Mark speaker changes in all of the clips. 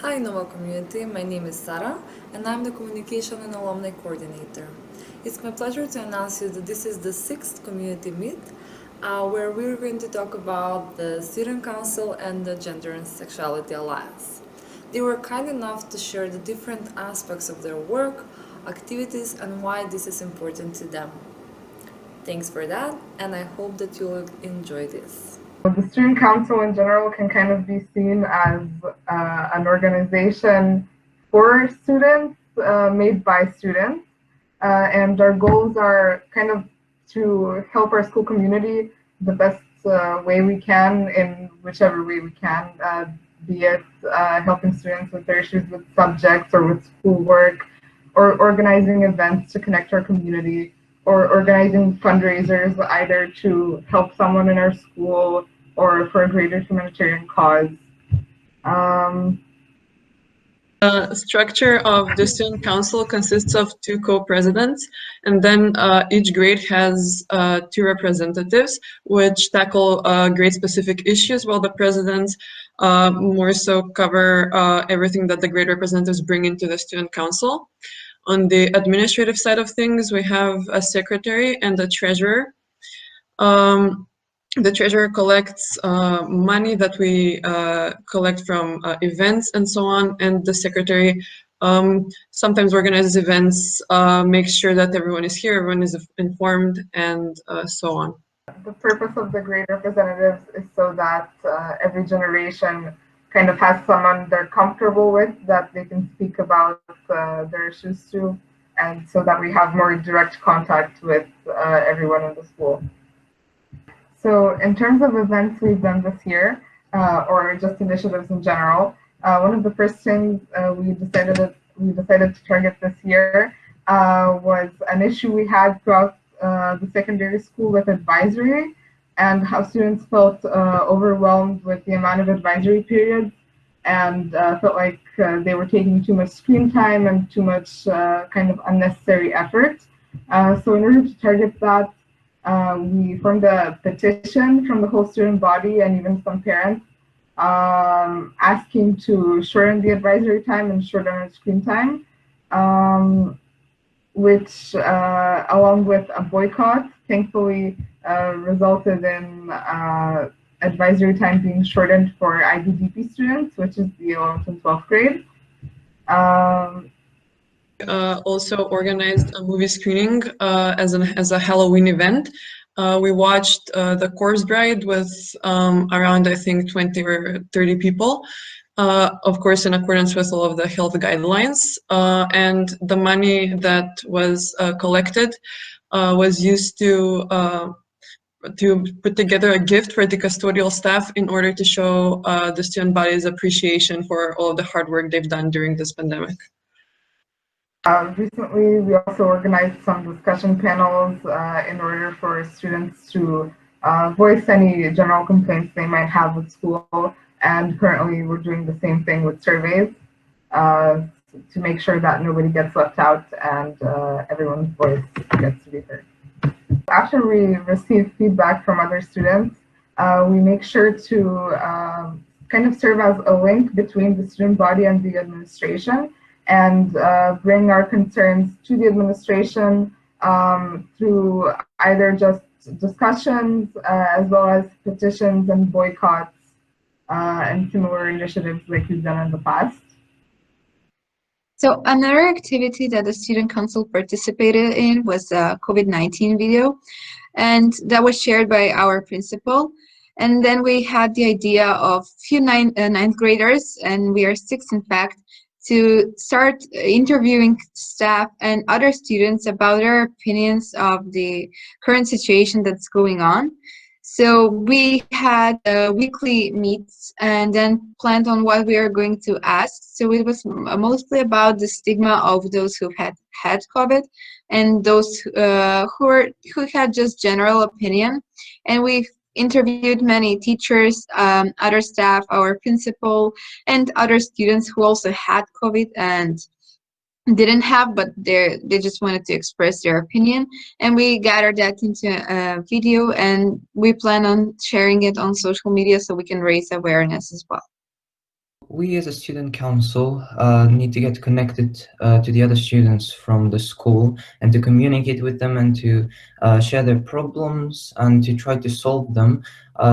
Speaker 1: Hi Nova community, my name is Sara and I'm the Communication and Alumni Coordinator. It's my pleasure to announce you that this is the 6th community meet where we're going to talk about the Student Council and the Gender and Sexuality Alliance. They were kind enough to share the different aspects of their work, activities and why this is important to them. Thanks for that and I hope that you'll enjoy this.
Speaker 2: The Student Council in general can kind of be seen as an organization for students, made by students, and our goals are kind of to help our school community the best way we can in whichever way we can, be it helping students with their issues with subjects or with schoolwork, or organizing events to connect our community, or organizing fundraisers either to help someone in our school or for a greater humanitarian cause.
Speaker 3: The structure of the student council consists of 2 co-presidents, and then each grade has 2 representatives, which tackle grade-specific issues, while the presidents more so cover everything that the grade representatives bring into the student council. On the administrative side of things, we have a secretary and a treasurer. The treasurer collects money that we collect from events and so on, and the secretary sometimes organizes events, makes sure that everyone is here, everyone is informed, and so on.
Speaker 2: The purpose of the grade representatives is so that every generation kind of has someone they're comfortable with that they can speak about their issues to, and so that we have more direct contact with everyone in the school. So in terms of events we've done this year, or just initiatives in general, one of the first things we decided to target this year was an issue we had throughout the secondary school with advisory, and how students felt overwhelmed with the amount of advisory periods and felt like they were taking too much screen time and too much kind of unnecessary effort. So in order to target that, we formed a petition from the whole student body and even some parents asking to shorten the advisory time and shorten our screen time, which along with a boycott, thankfully resulted in advisory time being shortened for IBDP students, which is the 11th and 12th grade.
Speaker 3: Also organized a movie screening as a Halloween event. We watched The Corpse Bride with around, I think, 20 or 30 people, of course, in accordance with all of the health guidelines. And the money that was collected was used to put together a gift for the custodial staff in order to show the student body's appreciation for all of the hard work they've done during this pandemic.
Speaker 2: Recently, we also organized some discussion panels in order for students to voice any general complaints they might have with school. And currently, we're doing the same thing with surveys to make sure that nobody gets left out and everyone's voice gets to be heard. After we receive feedback from other students, we make sure to kind of serve as a link between the student body and the administration, and bring our concerns to the administration through either just discussions as well as petitions and boycotts and similar initiatives like we've done in the past.
Speaker 4: So another activity that the Student Council participated in was a COVID-19 video, and that was shared by our principal. And then we had the idea of few ninth graders, and we are 6 in fact, to start interviewing staff and other students about their opinions of the current situation that's going on. So we had weekly meets and then planned on what we are going to ask. So it was mostly about the stigma of those who had COVID and those who had just general opinion. And we interviewed many teachers, other staff, our principal, and other students who also had COVID and didn't have, but they just wanted to express their opinion. And we gathered that into a video, and we plan on sharing it on social media so we can raise awareness as well.
Speaker 5: we as a student council need to get connected to the other students from the school and to communicate with them and to share their problems and to try to solve them.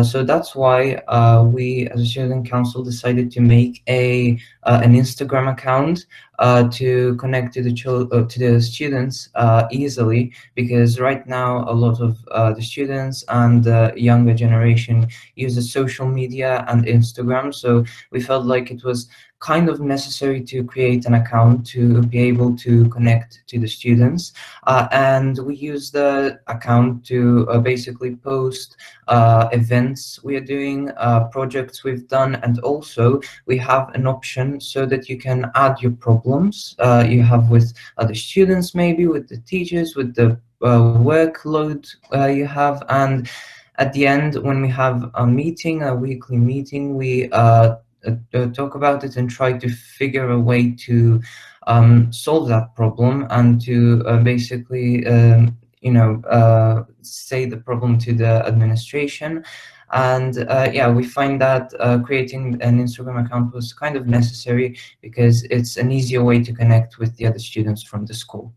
Speaker 5: So that's why we as a student council decided to make an Instagram account to connect to to the students easily, because right now a lot of the students and the younger generation uses social media and Instagram. So we felt like it was kind of necessary to create an account to be able to connect to the students. And we use the account to basically post events we are doing, projects we've done, and also we have an option so that you can add your problems you have with other students, maybe with the teachers, with the workload you have. And at the end, when we have a meeting, a weekly meeting, we talk about it and try to figure a way to solve that problem and to basically, say the problem to the administration. And yeah, we find that creating an Instagram account was kind of necessary because it's an easier way to connect with the other students from the school.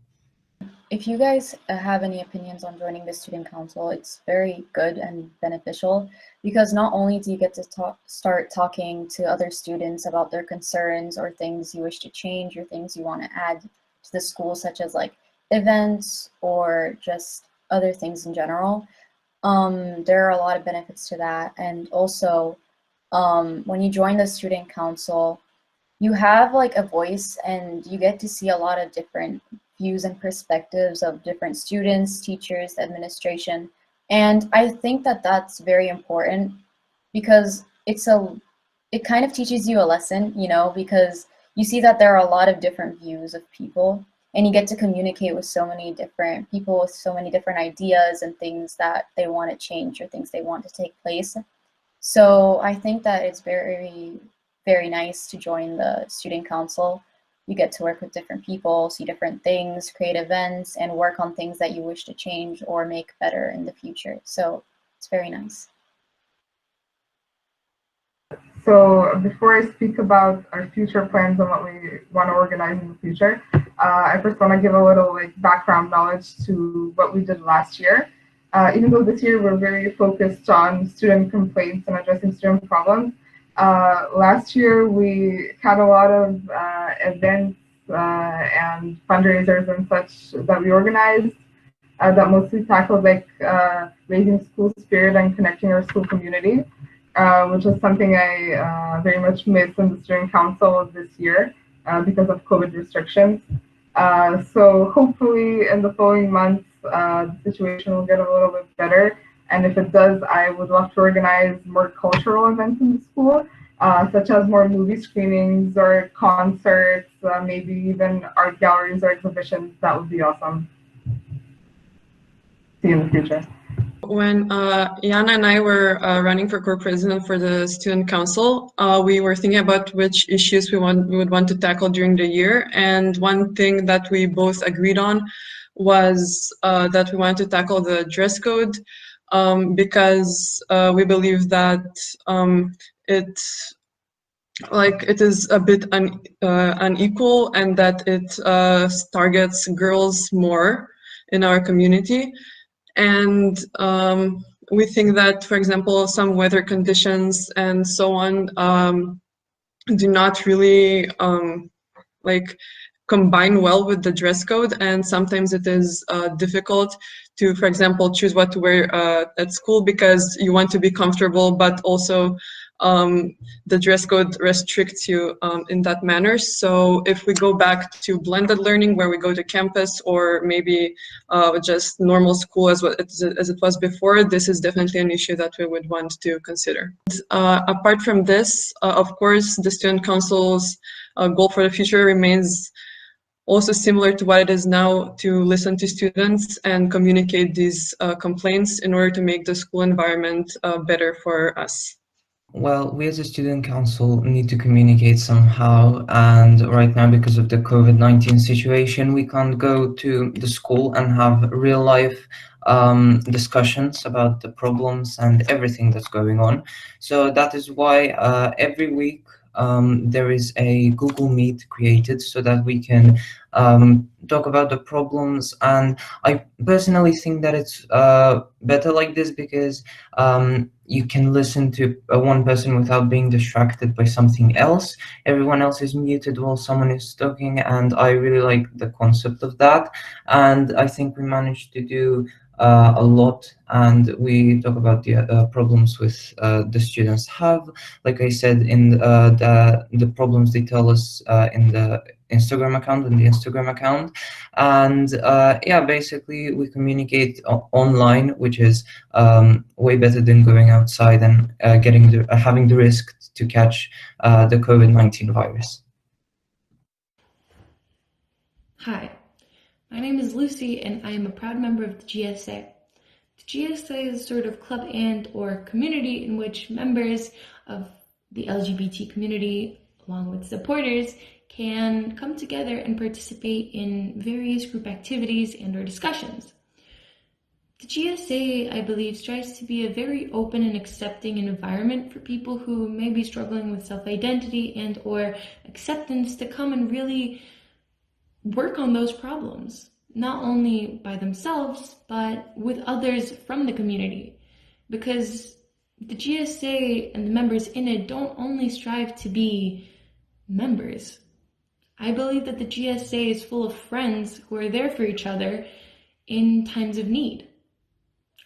Speaker 6: If you guys have any opinions on joining the student council, it's very good and beneficial, because not only do you get to start talking to other students about their concerns or things you wish to change or things you want to add to the school, such as like events or just other things in general. There are a lot of benefits to that. And also, when you join the student council, you have like a voice and you get to see a lot of different views and perspectives of different students, teachers, administration. And I think that that's very important, because it kind of teaches you a lesson, you know, because you see that there are a lot of different views of people, and you get to communicate with so many different people with so many different ideas and things that they want to change or things they want to take place. So I think that it's very, very nice to join the student council. You get to work with different people, see different things, create events, and work on things that you wish to change or make better in the future. So it's very nice.
Speaker 2: So before I speak about our future plans and what we want to organize in the future, I first want to give a little background knowledge to what we did last year. Even though this year we're very focused on student complaints and addressing student problems, last year we had a lot of events and fundraisers and such that we organized that mostly tackled raising school spirit and connecting our school community, which is something I very much miss in the student council this year because of COVID restrictions. So hopefully in the following months, the situation will get a little bit better. And if it does, I would love to organize more cultural events in the school, such as more movie screenings or concerts, maybe even art galleries or exhibitions. That would be awesome. See you in the future.
Speaker 3: When Jana and I were running for co-president for the student council, we were thinking about which issues we would want to tackle during the year. And one thing that we both agreed on was that we wanted to tackle the dress code, because we believe that it is a bit unequal, and that it targets girls more in our community. And we think that, for example, some weather conditions and so on do not really combine well with the dress code, and sometimes it is difficult to, for example, choose what to wear at school because you want to be comfortable, but also the dress code restricts you in that manner. So if we go back to blended learning, where we go to campus, or maybe just normal school as it was before, this is definitely an issue that we would want to consider. Apart from this, of course, the student council's goal for the future remains also similar to what it is now, to listen to students and communicate these complaints in order to make the school environment better for us.
Speaker 5: Well, we as a student council need to communicate somehow, and right now, because of the COVID-19 situation, we can't go to the school and have real life discussions about the problems and everything that's going on. So that is why every week there is a Google Meet created so that we can talk about the problems. And I personally think that it's better like this because you can listen to one person without being distracted by something else. Everyone else is muted while someone is talking, and I really like the concept of that. And I think we managed to do a lot, and we talk about the problems with the students have. Like I said, in the problems they tell us in the Instagram account, and yeah, basically we communicate online, which is way better than going outside and having the risk to catch the COVID-19 virus.
Speaker 7: Hi, my name is Lucy and I am a proud member of the GSA. The GSA is a sort of club or community in which members of the LGBT community, along with supporters, can come together and participate in various group activities or discussions. The GSA, I believe, strives to be a very open and accepting environment for people who may be struggling with self-identity or acceptance to come and really work on those problems, not only by themselves, but with others from the community. Because the GSA and the members in it don't only strive to be members. I believe that the GSA is full of friends who are there for each other in times of need.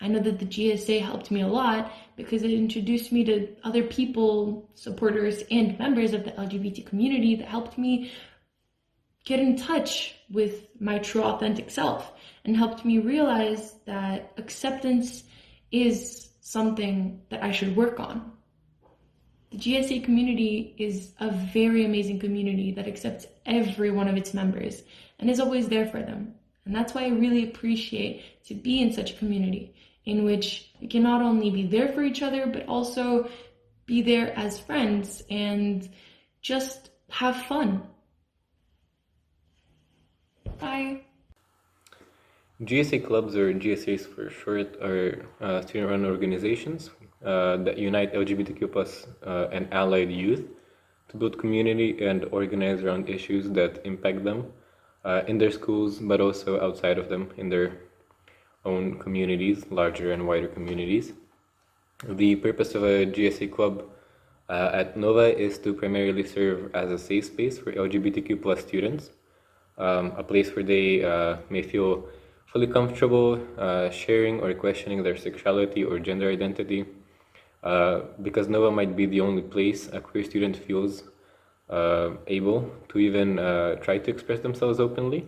Speaker 7: I know that the GSA helped me a lot because it introduced me to other people, supporters, and members of the LGBT community that helped me get in touch with my true authentic self and helped me realize that acceptance is something that I should work on. The GSA community is a very amazing community that accepts every one of its members and is always there for them. And that's why I really appreciate to be in such a community in which we can not only be there for each other, but also be there as friends and just have fun. Bye.
Speaker 8: GSA clubs, or GSAs for short, are student-run organizations that unite LGBTQ plus and allied youth to build community and organize around issues that impact them in their schools, but also outside of them in their own communities, larger and wider communities. The purpose of a GSA club at Nova is to primarily serve as a safe space for LGBTQ plus students, a place where they may feel fully comfortable sharing or questioning their sexuality or gender identity, because Nova might be the only place a queer student feels able to even try to express themselves openly.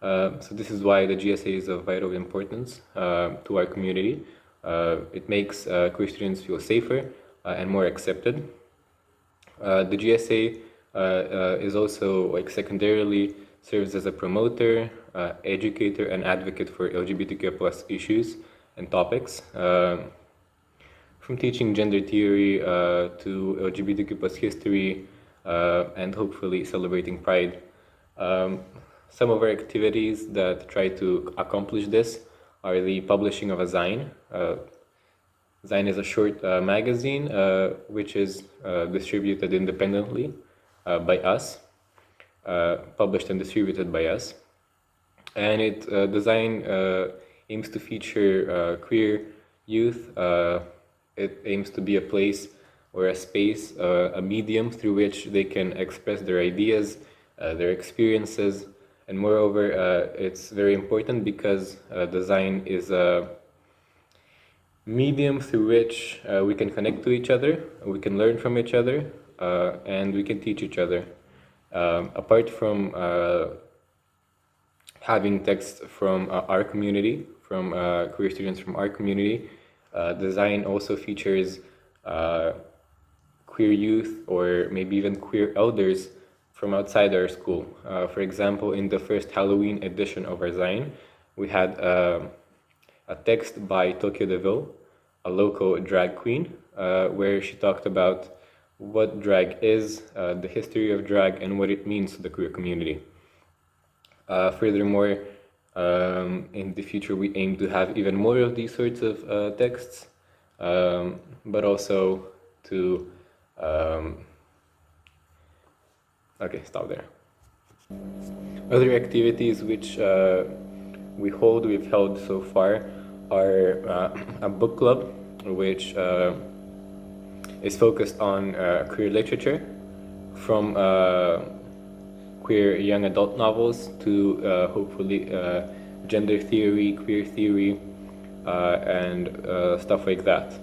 Speaker 8: So this is why the GSA is of vital importance to our community. It makes queer students feel safer and more accepted. The GSA is also secondarily serves as a promoter, educator, and advocate for LGBTQ plus issues and topics. From teaching gender theory to LGBTQ plus history, and hopefully celebrating Pride. Some of our activities that try to accomplish this are the publishing of a Zine. Zine is a short magazine which is distributed independently by us, published and distributed by us. And the Zine aims to feature queer youth. It aims to be a place or a space, a medium through which they can express their ideas, their experiences. And moreover, it's very important because design is a medium through which we can connect to each other, we can learn from each other, and we can teach each other. Apart from having texts from our community, from queer students from our community, design also features queer youth or maybe even queer elders from outside our school. For example, in the first Halloween edition of our Zine, we had a text by Tokyo DeVille, a local drag queen, where she talked about what drag is, the history of drag, and what it means to the queer community. Furthermore, in the future, we aim to have even more of these sorts of texts, but also to Okay, stop there. Other activities which we've held so far are a book club, which is focused on queer literature, from queer young adult novels to hopefully gender theory, queer theory, and stuff like that.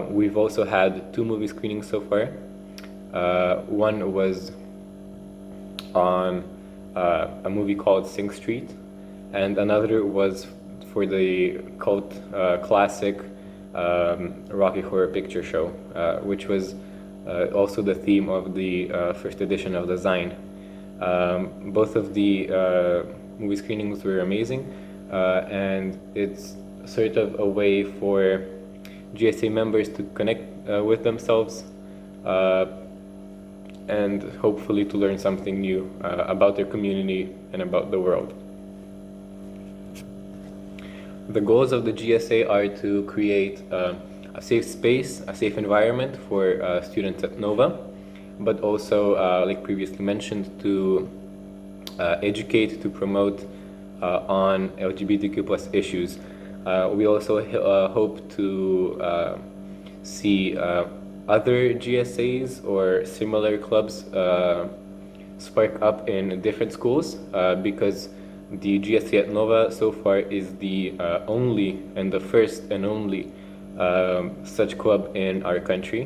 Speaker 8: We've also had 2 movie screenings so far. One was on a movie called Sing Street, and another was for the cult classic Rocky Horror Picture Show, which was also the theme of the first edition of the Zine. Both of the movie screenings were amazing, and it's sort of a way for GSA members to connect with themselves and hopefully to learn something new about their community and about the world. The goals of the GSA are to create a safe space, a safe environment for students at NOVA, but also, like previously mentioned, to educate, to promote on LGBTQ plus issues. We also hope to see other GSAs or similar clubs spark up in different schools, because the GSA at NOVA so far is the only and the first and only such club in our country,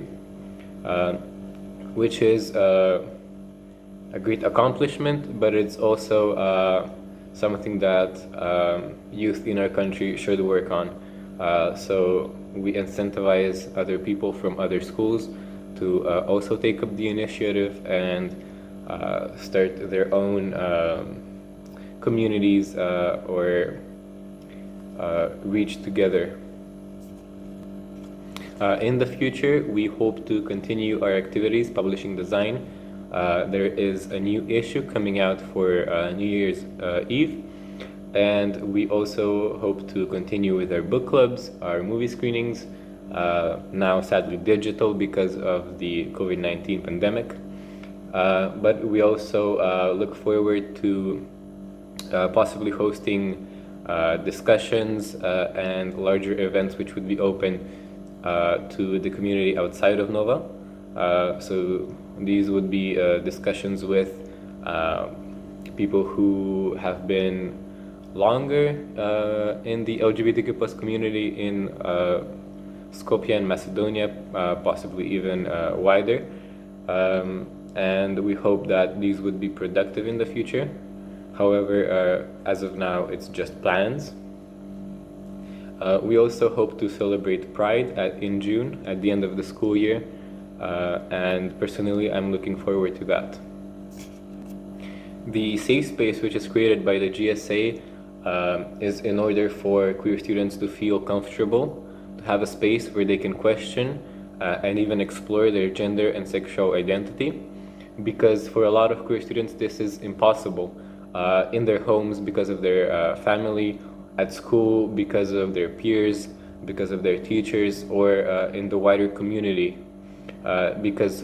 Speaker 8: which is a great accomplishment, but it's also something that youth in our country should work on. So we incentivize other people from other schools to also take up the initiative and start their own communities or reach together. In the future, we hope to continue our activities publishing design. There is a new issue coming out for New Year's Eve, and we also hope to continue with our book clubs, our movie screenings, now sadly digital because of the COVID-19 pandemic. But we also look forward to possibly hosting discussions and larger events which would be open to the community outside of NOVA. So these would be discussions with people who have been longer in the LGBTQ plus community in Skopje and Macedonia, possibly even wider. And we hope that these would be productive in the future. However, as of now, it's just plans. We also hope to celebrate Pride in June, at the end of the school year, and personally, I'm looking forward to that. The safe space which is created by the GSA is in order for queer students to feel comfortable, to have a space where they can question and even explore their gender and sexual identity, because for a lot of queer students this is impossible in their homes because of their family, at school because of their peers, because of their teachers, or in the wider community, because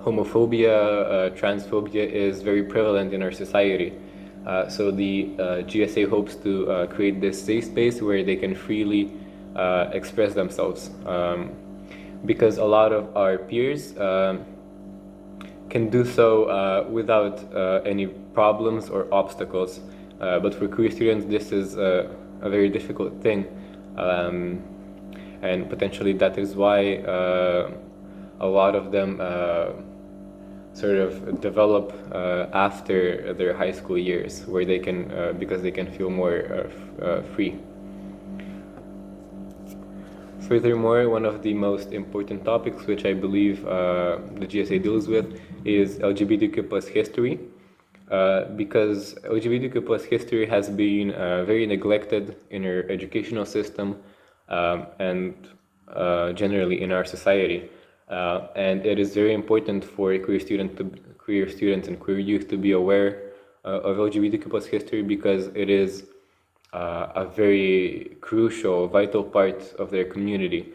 Speaker 8: homophobia, transphobia is very prevalent in our society. So the GSA hopes to create this safe space where they can freely express themselves, because a lot of our peers can do so without any problems or obstacles. But for queer students, this is a very difficult thing. And potentially that is why a lot of them sort of develop after their high school years, where they can, because they can feel more free. Furthermore, one of the most important topics which I believe the GSA deals with is LGBTQ plus history, because LGBTQ plus history has been very neglected in our educational system and generally in our society. And it is very important for queer students and queer youth to be aware of LGBTQ plus history, because it is a very crucial, vital part of their community.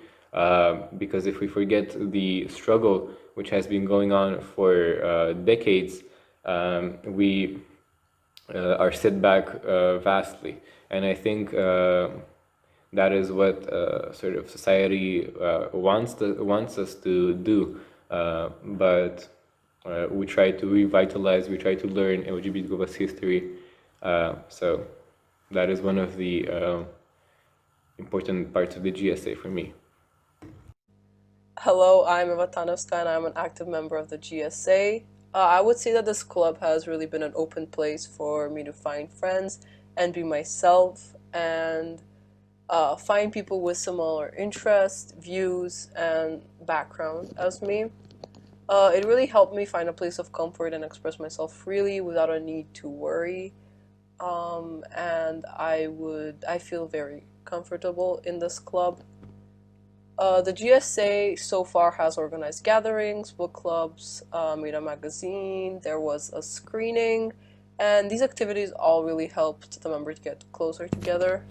Speaker 8: Because if we forget the struggle which has been going on for decades, we are set back vastly. And I think that is what sort of society wants us to do. But we try to revitalize, we try to learn LGBTQ+ history. So that is one of the important parts of the GSA for me.
Speaker 9: Hello, I'm Eva Tanovska and I'm an active member of the GSA. I would say that this club has really been an open place for me to find friends and be myself and find people with similar interests, views, and background as me. It really helped me find a place of comfort and express myself freely without a need to worry. And I feel very comfortable in this club. The GSA so far has organized gatherings, book clubs, made a magazine, there was a screening, and these activities all really helped the members get closer together.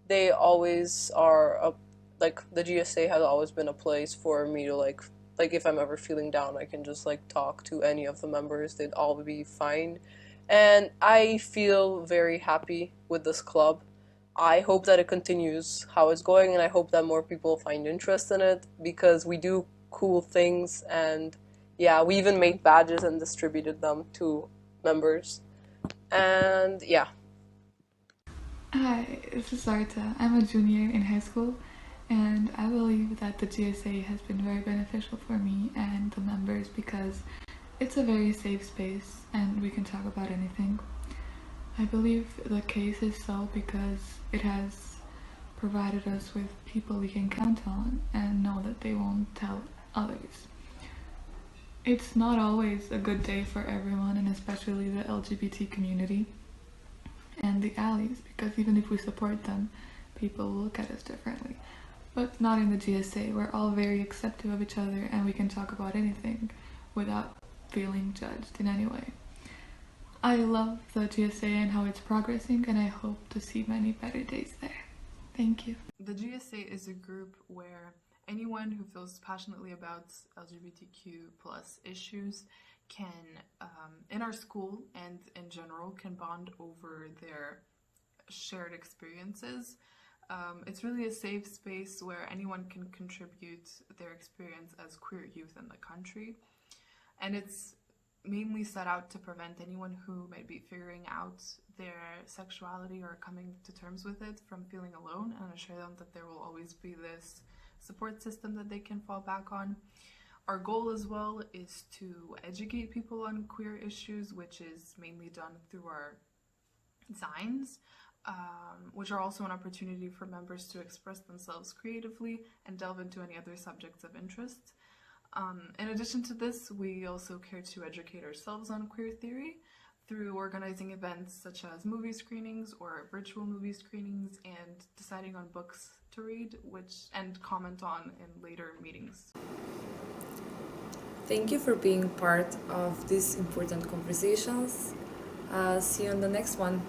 Speaker 9: They always are, the GSA has always been a place for me to like if I'm ever feeling down, I can just like talk to any of the members, they'd all be fine. And I feel very happy with this club. I hope that it continues how it's going, and I hope that more people find interest in it because we do cool things, and yeah, we even made badges and distributed them to members. And yeah.
Speaker 10: Hi, this is Sarta. I'm a junior in high school, and I believe that the GSA has been very beneficial for me and the members because it's a very safe space and we can talk about anything. I believe the case is so because it has provided us with people we can count on and know that they won't tell others. It's not always a good day for everyone, and especially the LGBT community and the allies, because even if we support them, people will look at us differently. But not in the GSA. We're all very accepting of each other and we can talk about anything without feeling judged in any way. I love the GSA and how it's progressing, and I hope to see many better days there. Thank you.
Speaker 11: The GSA is a group where anyone who feels passionately about LGBTQ plus issues can, in our school and in general, can bond over their shared experiences. It's really a safe space where anyone can contribute their experience as queer youth in the country. And it's mainly set out to prevent anyone who might be figuring out their sexuality or coming to terms with it from feeling alone, and assure them that there will always be this support system that they can fall back on. Our goal as well is to educate people on queer issues, which is mainly done through our designs, which are also an opportunity for members to express themselves creatively and delve into any other subjects of interest. In addition to this, we also care to educate ourselves on queer theory through organizing events such as movie screenings or virtual movie screenings, and deciding on books to read and comment on in later meetings.
Speaker 1: Thank you for being part of these important conversations. See you on the next one.